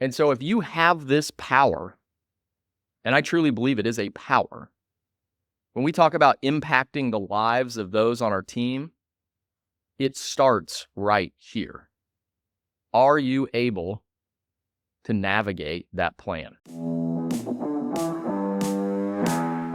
And so if you have this power, and I truly believe it is a power, when we talk about impacting the lives of those on our team, it starts right here. Are you able to navigate that plan?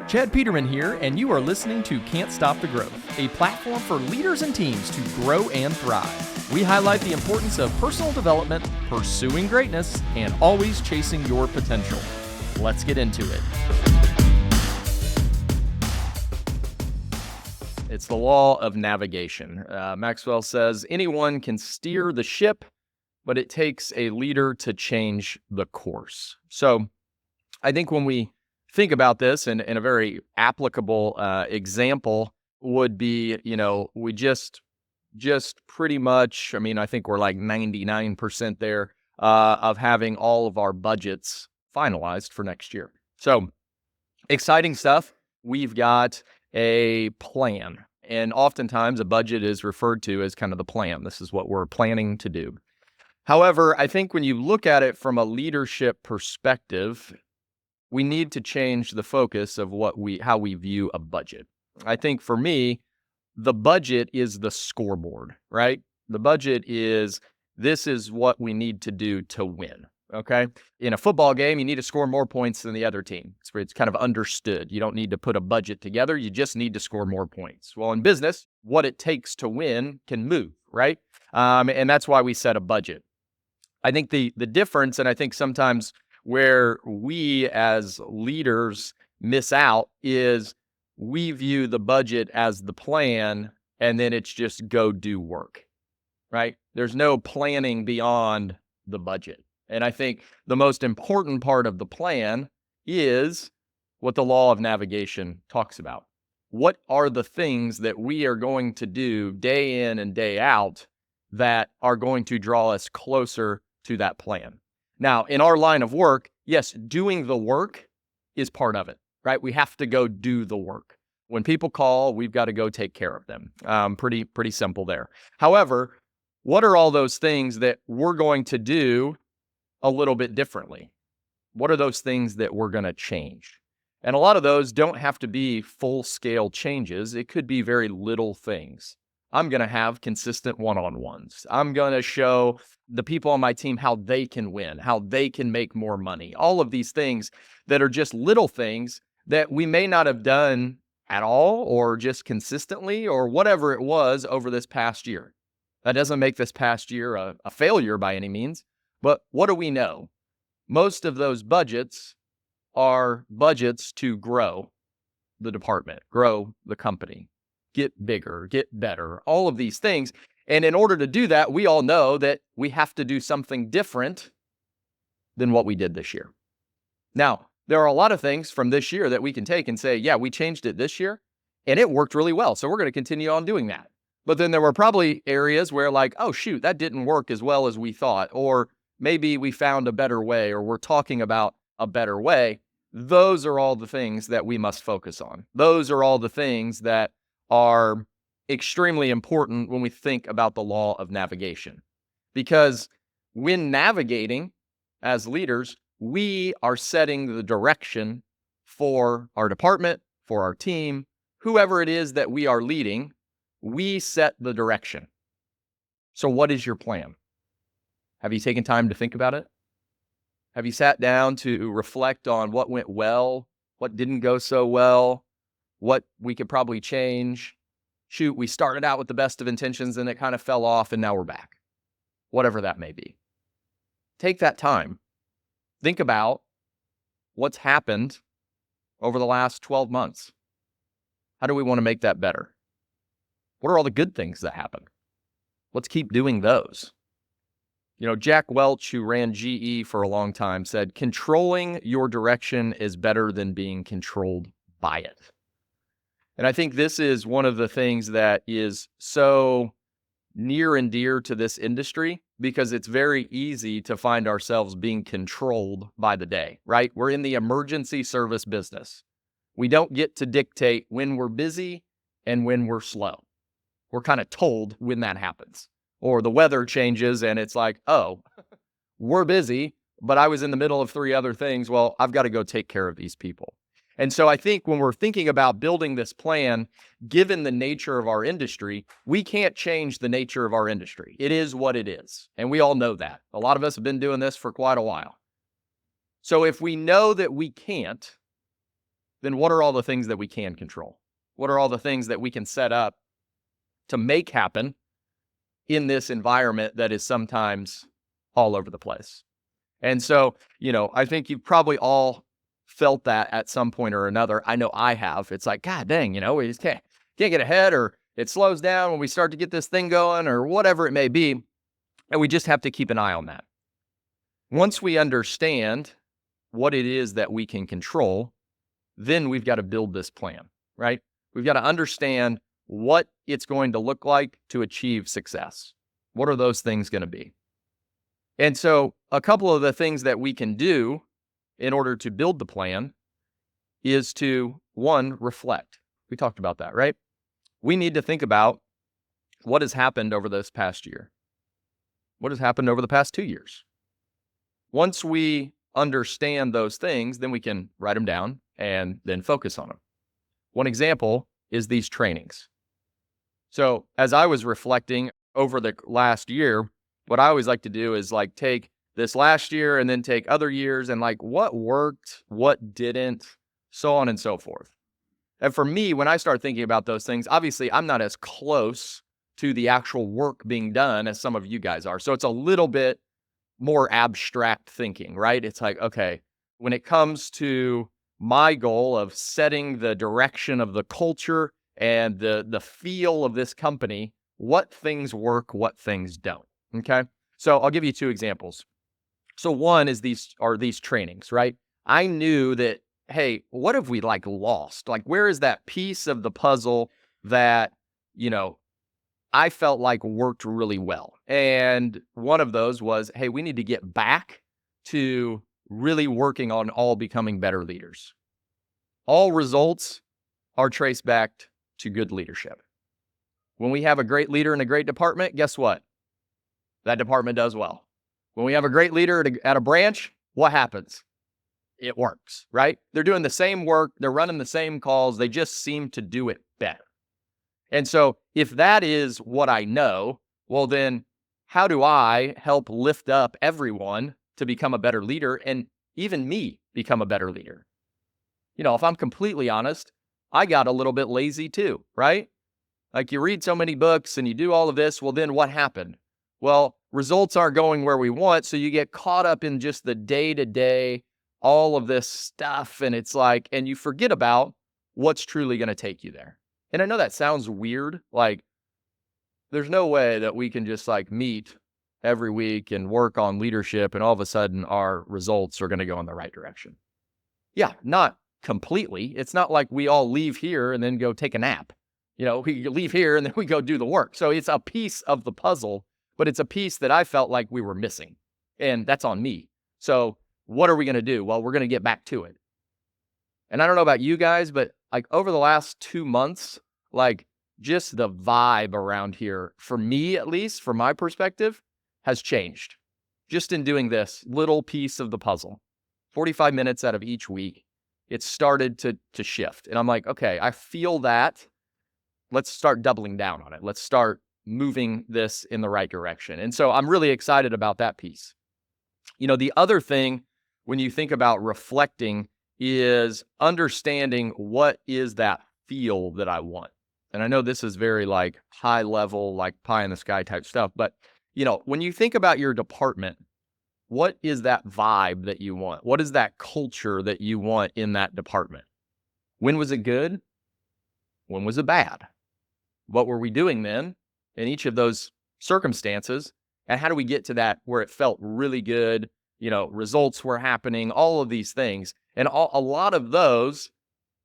Chad Peterman here, and you are listening to Can't Stop the Growth, a platform for leaders and teams to grow and thrive. We highlight the importance of personal development, pursuing greatness, and always chasing your potential. Let's get into it. It's the law of navigation. Maxwell says anyone can steer the ship, but it takes a leader to change the course. So I think when we think about this, and a very applicable example would be, we just pretty much, I think we're like 99% there of having all of our budgets finalized for next year. So exciting stuff. We've got a plan, and oftentimes a budget is referred to as kind of the plan. This is what we're planning to do. However, I think when you look at it from a leadership perspective, we need to change the focus of how we view a budget. I think for me, the budget is the scoreboard, right? The budget is, this is what we need to do to win, okay? In a football game, you need to score more points than the other team. It's kind of understood. You don't need to put a budget together. You just need to score more points. Well, in business, what it takes to win can move, right? And that's why we set a budget. I think the difference, and I think sometimes where we as leaders miss out, is we view the budget as the plan, and then it's just go do work, right? There's no planning beyond the budget. And I think the most important part of the plan is what the law of navigation talks about. What are the things that we are going to do day in and day out that are going to draw us closer to that plan? Now, in our line of work, yes, doing the work is part of it, right? We have to go do the work. When people call, we've got to go take care of them. Pretty simple there. However, what are all those things that we're going to do a little bit differently? What are those things that we're going to change? And a lot of those don't have to be full-scale changes. It could be very little things. I'm going to have consistent one-on-ones. I'm going to show the people on my team how they can win, how they can make more money. All of these things that are just little things that we may not have done at all, or just consistently, or whatever it was over this past year. That doesn't make this past year a failure by any means, but what do we know? Most of those budgets are budgets to grow the department, grow the company, get bigger, get better, all of these things. And in order to do that, we all know that we have to do something different than what we did this year. Now, there are a lot of things from this year that we can take and say, yeah, we changed it this year and it worked really well. So we're going to continue on doing that. But then there were probably areas where like, oh, shoot, that didn't work as well as we thought. Or maybe we found a better way, or we're talking about a better way. Those are all the things that we must focus on. Those are all the things that are extremely important when we think about the law of navigation. Because when navigating as leaders, we are setting the direction for our department, for our team, whoever it is that we are leading. We set the direction. So what is your plan? Have you taken time to think about it? Have you sat down to reflect on what went well, what didn't go so well, what we could probably change? Shoot, we started out with the best of intentions and it kind of fell off and now we're back. Whatever that may be. Take that time. Think about what's happened over the last 12 months. How do we want to make that better? What are all the good things that happened? Let's keep doing those. Jack Welch, who ran GE for a long time, said, controlling your direction is better than being controlled by it. And I think this is one of the things that is so near and dear to this industry, because it's very easy to find ourselves being controlled by the day, right? We're in the emergency service business. We don't get to dictate when we're busy and when we're slow. We're kind of told when that happens. Or the weather changes and it's like, oh, we're busy, but I was in the middle of 3 other things. Well, I've got to go take care of these people. And so I think when we're thinking about building this plan, given the nature of our industry, we can't change the nature of our industry. It is what it is. And we all know that. A lot of us have been doing this for quite a while. So if we know that we can't, then what are all the things that we can control? What are all the things that we can set up to make happen in this environment that is sometimes all over the place? And so, I think you've probably all felt that at some point or another. I know I have. It's like, God dang, we just can't get ahead, or it slows down when we start to get this thing going, or whatever it may be. And we just have to keep an eye on that. Once we understand what it is that we can control, then we've got to build this plan, right? We've got to understand what it's going to look like to achieve success. What are those things going to be? And so a couple of the things that we can do in order to build the plan is to, one, reflect. We talked about that, right? We need to think about what has happened over this past year. What has happened over the past 2 years? Once we understand those things, then we can write them down and then focus on them. One example is these trainings. So as I was reflecting over the last year, what I always like to do is take this last year and then take other years and what worked, what didn't, so on and so forth. And for me, when I start thinking about those things, obviously I'm not as close to the actual work being done as some of you guys are. So it's a little bit more abstract thinking, right? It's like, okay, when it comes to my goal of setting the direction of the culture and the feel of this company, what things work, what things don't. Okay. So I'll give you 2 examples. So one is these trainings, right? I knew that, hey, what have we lost? Where is that piece of the puzzle that, I felt worked really well? And one of those was, hey, we need to get back to really working on all becoming better leaders. All results are traced back to good leadership. When we have a great leader in a great department, guess what? That department does well. When we have a great leader at a branch, what happens? It works, right? They're doing the same work. They're running the same calls. They just seem to do it better. And so if that is what I know, well, then how do I help lift up everyone to become a better leader, and even me become a better leader? If I'm completely honest, I got a little bit lazy too, right? You read so many books and you do all of this. Well, then what happened? Well, results aren't going where we want. So you get caught up in just the day-to-day, all of this stuff. And it's and you forget about what's truly going to take you there. And I know that sounds weird. There's no way that we can just meet every week and work on leadership and all of a sudden our results are going to go in the right direction. Yeah, not completely. It's not like we all leave here and then go take a nap. We leave here and then we go do the work. So it's a piece of the puzzle, but it's a piece that I felt like we were missing. And that's on me. So what are we going to do? Well, we're going to get back to it. And I don't know about you guys, but over the last 2 months, just the vibe around here, for me at least, from my perspective, has changed. Just in doing this little piece of the puzzle, 45 minutes out of each week, it started to shift. And I'm like, okay, I feel that. Let's start doubling down on it. Let's start moving this in the right direction. And so I'm really excited about that piece. The other thing when you think about reflecting is understanding what is that feel that I want. And I know this is very high level, pie in the sky type stuff, but when you think about your department, what is that vibe that you want? What is that culture that you want in that department? When was it good? When was it bad? What were we doing then in each of those circumstances? And how do we get to that where it felt really good? Results were happening, all of these things. And a lot of those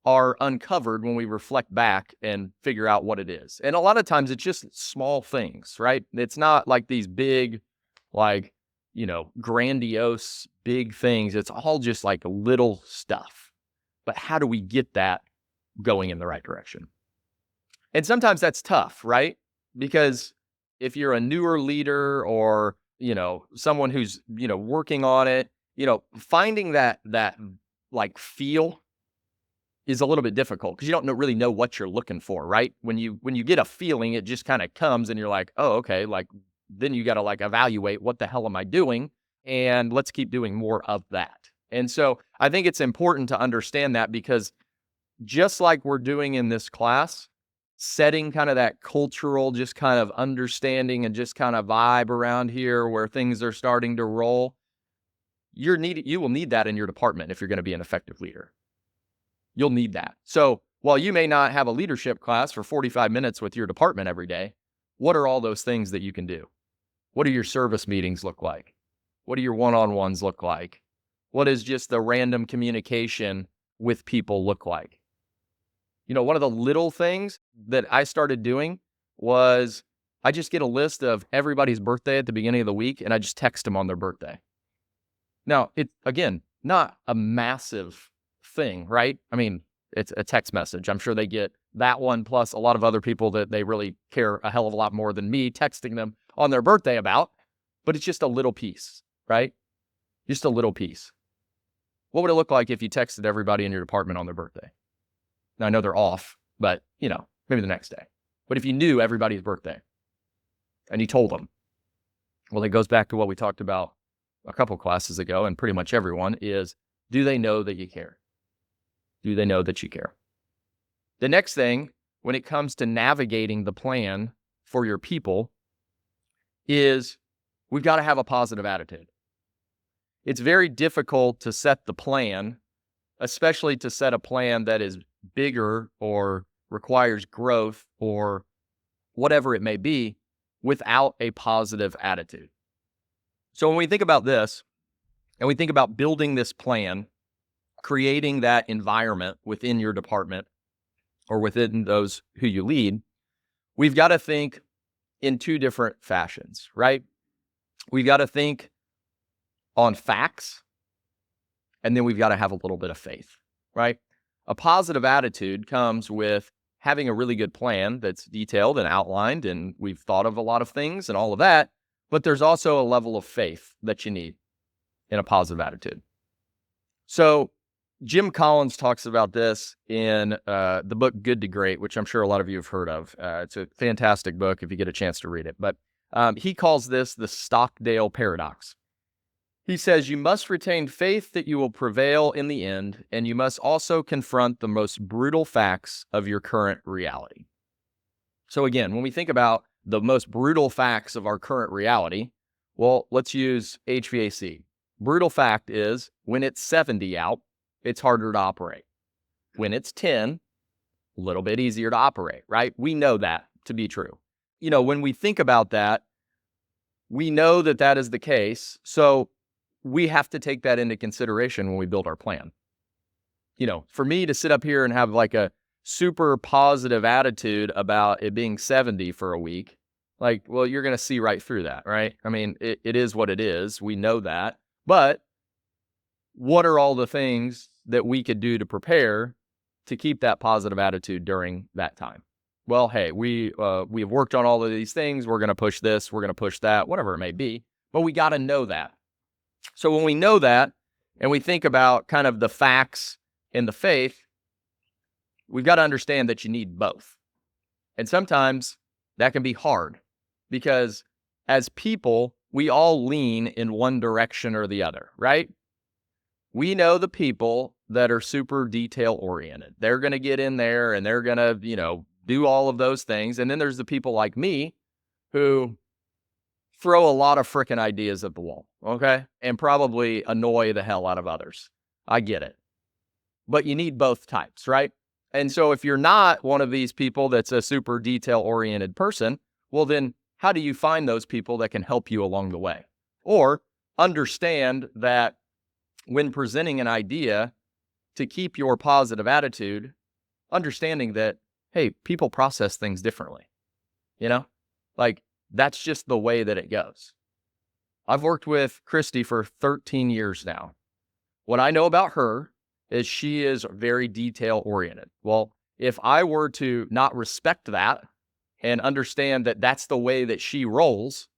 are uncovered when we reflect back and figure out what it is. And a lot of times it's just small things, right? It's not these big, grandiose big things. It's all just little stuff. But how do we get that going in the right direction? And sometimes that's tough, right? Because if you're a newer leader or, someone who's, working on it, finding that like feel is a little bit difficult because you don't really know what you're looking for, right? When you get a feeling, it just kind of comes and you're like, oh, okay, like then you got to like evaluate what the hell am I doing? And let's keep doing more of that. And so I think it's important to understand that because just like we're doing in this class, setting kind of that cultural, just kind of understanding and just kind of vibe around here where things are starting to roll, you will need that in your department if you're going to be an effective leader. You'll need that. So while you may not have a leadership class for 45 minutes with your department every day, what are all those things that you can do? What do your service meetings look like? What do your one-on-ones look like? What does just the random communication with people look like? One of the little things that I started doing was I just get a list of everybody's birthday at the beginning of the week and I just text them on their birthday. Now, it's, again, not a massive thing, right? I mean, it's a text message. I'm sure they get that one plus a lot of other people that they really care a hell of a lot more than me texting them on their birthday about, but it's just a little piece, right? Just a little piece. What would it look like if you texted everybody in your department on their birthday? Now, I know they're off, but, maybe the next day. But if you knew everybody's birthday and you told them, well, it goes back to what we talked about a couple classes ago, and pretty much everyone is, do they know that you care? Do they know that you care? The next thing, when it comes to navigating the plan for your people, is we've got to have a positive attitude. It's very difficult to set the plan, especially to set a plan that is bigger or requires growth or whatever it may be, without a positive attitude. So when we think about this and we think about building this plan, creating that environment within your department or within those who you lead, we've got to think in two different fashions, right? We've got to think on facts, and then we've got to have a little bit of faith, right? A positive attitude comes with having a really good plan that's detailed and outlined, and we've thought of a lot of things and all of that, but there's also a level of faith that you need in a positive attitude. So Jim Collins talks about this in the book Good to Great, which I'm sure a lot of you have heard of. It's a fantastic book if you get a chance to read it. But he calls this the Stockdale paradox. He says, you must retain faith that you will prevail in the end, and you must also confront the most brutal facts of your current reality. So again, when we think about the most brutal facts of our current reality, well, let's use HVAC. Brutal fact is when it's 70 out, it's harder to operate. When it's 10, a little bit easier to operate, right? We know that to be true. When we think about that, we know that that is the case. So we have to take that into consideration when we build our plan. For me to sit up here and have like a super positive attitude about it being 70 for a week, like, well, you're going to see right through that, right? I mean, it is what it is. We know that. But what are all the things that we could do to prepare to keep that positive attitude during that time? Well, hey, we have worked on all of these things. We're going to push this. We're going to push that, whatever it may be. But we got to know that. So when we know that and we think about kind of the facts and the faith, we've got to understand that you need both. And sometimes that can be hard because as people, we all lean in one direction or the other, right? We know the people that are super detail oriented. They're going to get in there and they're going to, do all of those things. And then there's the people like me who throw a lot of freaking ideas at the wall, okay? And probably annoy the hell out of others. I get it. But you need both types, right? And so if you're not one of these people that's a super detail-oriented person, well then, how do you find those people that can help you along the way? Or understand that when presenting an idea to keep your positive attitude, understanding that, hey, people process things differently, like that's just the way that it goes. I've worked with Christy for 13 years now. What I know about her is she is very detail oriented. Well, if I were to not respect that and understand that that's the way that she rolls,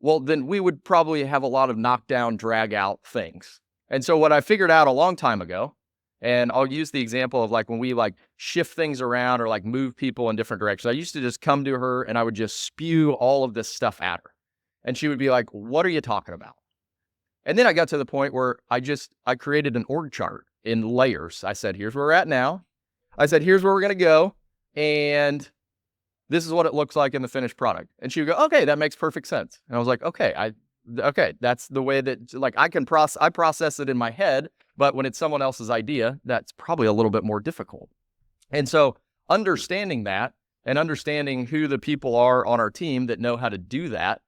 well, then we would probably have a lot of knockdown, drag out things. And so what I figured out a long time ago, and I'll use the example of like when we like shift things around or like move people in different directions. I used to just come to her and I would just spew all of this stuff at her. And she would be like, "What are you talking about?" And then I got to the point where I created an org chart in layers. I said, "Here's where we're at now." I said, "Here's where we're going to go. And this is what it looks like in the finished product." And she would go, "Okay, that makes perfect sense." And I was like, okay, that's the way that like I process it in my head, but when it's someone else's idea, that's probably a little bit more difficult. And so understanding that and understanding who the people are on our team that know how to do that,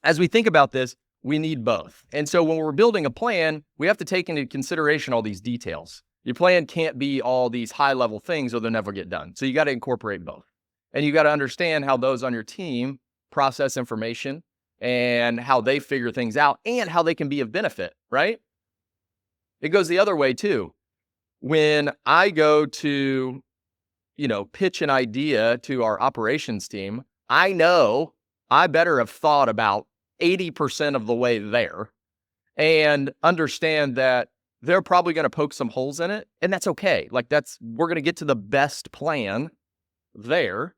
as we think about this, we need both. And so when we're building a plan, we have to take into consideration all these details. Your plan can't be all these high level things or they'll never get done. So you got to incorporate both. And you got to understand how those on your team process information and how they figure things out and how they can be of benefit, right? It goes the other way too. When I go to, pitch an idea to our operations team, I know I better have thought about 80% of the way there and understand that they're probably going to poke some holes in it. And that's okay. We're going to get to the best plan there.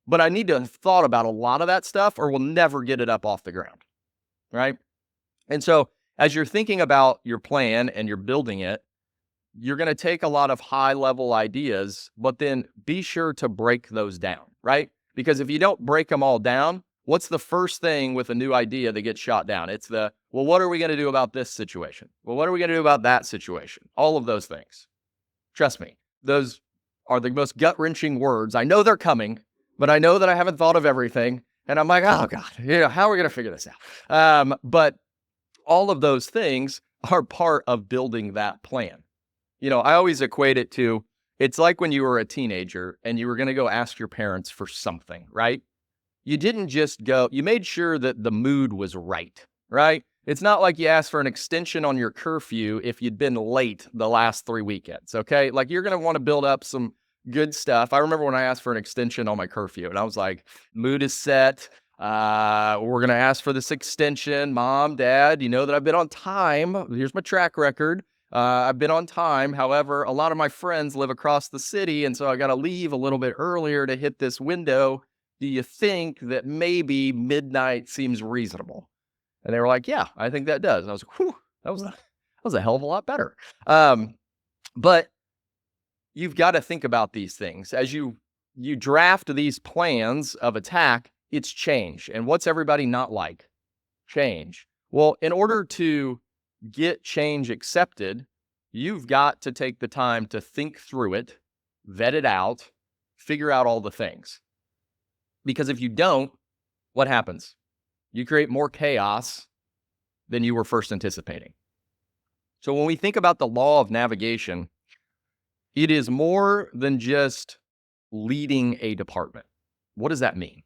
But I need to have thought about a lot of that stuff or we'll never get it up off the ground, right? And so as you're thinking about your plan and you're building it, you're going to take a lot of high level ideas, but then be sure to break those down, right? Because if you don't break them all down, what's the first thing with a new idea that gets shot down? It's well, what are we going to do about this situation? Well, what are we going to do about that situation? All of those things. Trust me, those are the most gut-wrenching words. I know they're coming, but I know that I haven't thought of everything. And I'm like, oh God, how are we going to figure this out? But all of those things are part of building that plan. I always equate it to, it's like when you were a teenager and you were going to go ask your parents for something, right? You didn't just go, you made sure that the mood was right? It's not like you asked for an extension on your curfew if you'd been late the last 3 weekends, okay? Like you're going to want to build up some good stuff. I remember when I asked for an extension on my curfew and I was like, mood is set. We're going to ask for this extension. Mom, Dad, you know that I've been on time. Here's my track record. I've been on time. However, a lot of my friends live across the city. And so I got to leave a little bit earlier to hit this window. Do you think that maybe midnight seems reasonable? And they were like, yeah, I think that does. And I was like, whew, that was a hell of a lot better. But you've got to think about these things. As you draft these plans of attack, it's change. And what's everybody not like? Change. Well, in order to get change accepted, you've got to take the time to think through it, vet it out, figure out all the things. Because if you don't, what happens? You create more chaos than you were first anticipating. So when we think about the law of navigation, it is more than just leading a department. What does that mean?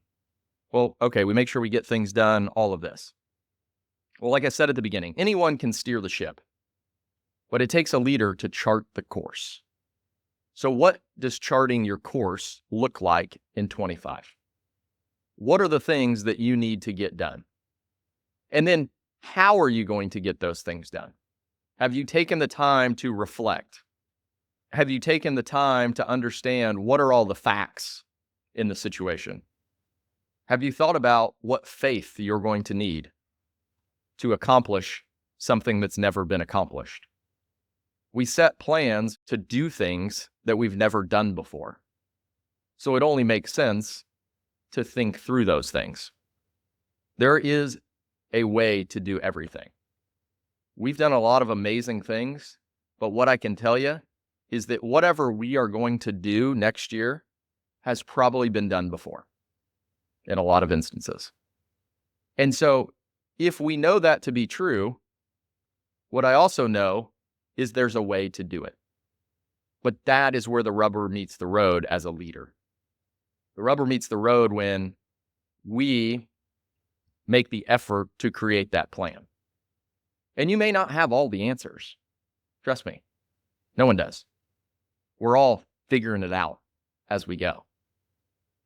Well, okay, we make sure we get things done, all of this. Well, like I said at the beginning, anyone can steer the ship, but it takes a leader to chart the course. So what does charting your course look like in 25? What are the things that you need to get done? And then how are you going to get those things done? Have you taken the time to reflect? Have you taken the time to understand what are all the facts in the situation? Have you thought about what faith you're going to need to accomplish something that's never been accomplished? We set plans to do things that we've never done before. So it only makes sense to think through those things. There is a way to do everything. We've done a lot of amazing things, but what I can tell you is that whatever we are going to do next year has probably been done before in a lot of instances. And so if we know that to be true, what I also know is there's a way to do it. But that is where the rubber meets the road as a leader. The rubber meets the road when we make the effort to create that plan. And you may not have all the answers. Trust me, no one does. We're all figuring it out as we go.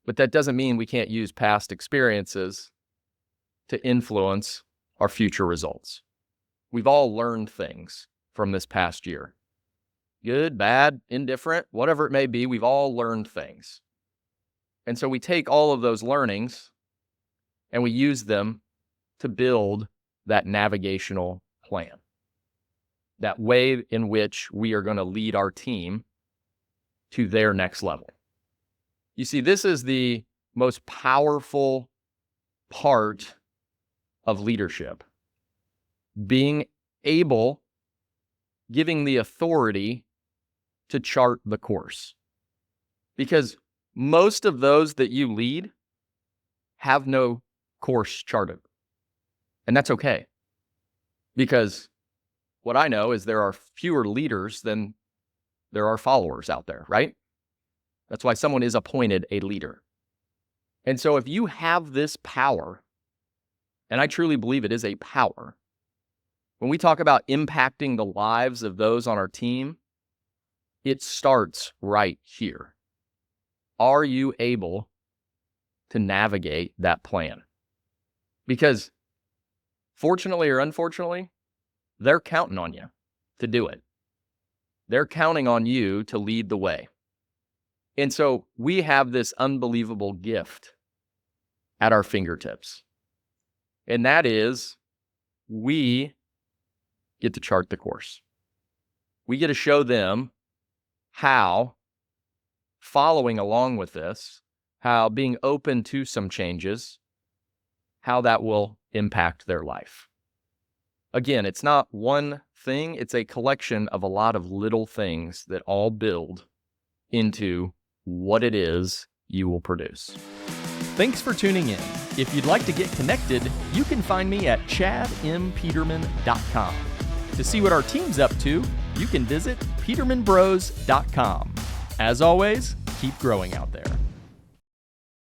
But that doesn't mean we can't use past experiences to influence our future results. We've all learned things from this past year. Good, bad, indifferent, whatever it may be, we've all learned things. And so we take all of those learnings and we use them to build that navigational plan, that way in which we are going to lead our team to their next level. You see, this is the most powerful part of leadership. Being able, giving the authority to chart the course. Because most of those that you lead have no course charted. And that's okay. Because what I know is there are fewer leaders than there are followers out there, right? That's why someone is appointed a leader. And so if you have this power, and I truly believe it is a power, when we talk about impacting the lives of those on our team, it starts right here. Are you able to navigate that plan? Because fortunately or unfortunately, they're counting on you to do it. They're counting on you to lead the way. And so we have this unbelievable gift at our fingertips. And that is, we get to chart the course. We get to show them how following along with this, how being open to some changes, how that will impact their life. Again, it's not one thing, it's a collection of a lot of little things that all build into what it is you will produce. Thanks for tuning in. If you'd like to get connected, you can find me at chadmpeterman.com. To see what our team's up to, you can visit petermanbros.com. As always, keep growing out there.